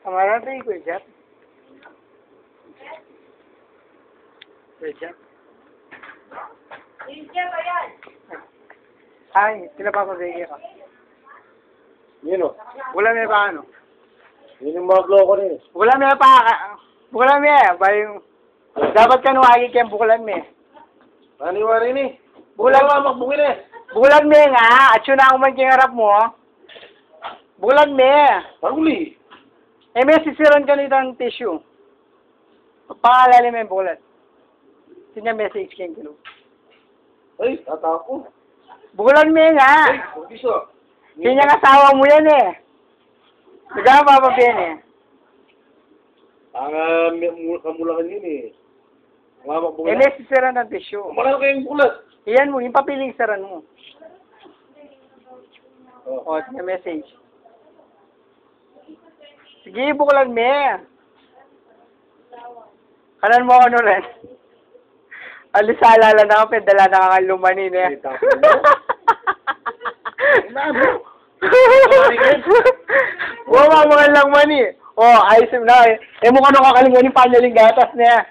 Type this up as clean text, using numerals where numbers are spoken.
Kamaran tayo, Kuya Jack. Kuya Jack. Ay, sila papabigay ka. Yun o. Wala may pa ano. Yun yung mga blow ko rin. Wala may pa. Wala may. Bayong. Dapat ka nuwagi kayong bukulan may. Paniwa rin eh. Bukulan Wala makbungin eh. Bukulan may nga. At yun na kuman kayong harap mo. Bukulan may. Panguli. Eh may sisiran ka nito ng tissue. Pangalali may bukulan. Sinya message kayong kilo. Ay, tatako. Bukulan may nga. Ay, biso. Sinya asawa mo yan eh. Bigyan ka papabiyan eh. Ang kamulangan yun eh. Mga makbungin. May sisiran ng tissue. Kumalan kayong bulat. Iyan mo, yung papiling saran mo. Oh. O, sinya message. Sige, bukulan may. Kanan mo ano rin. Alisala lang na ako, dala nakakalumanin eh. Wala mga lang mani. Oh, ayos na. Eh mukha nung kakalimutan yung panyaling gatas niya.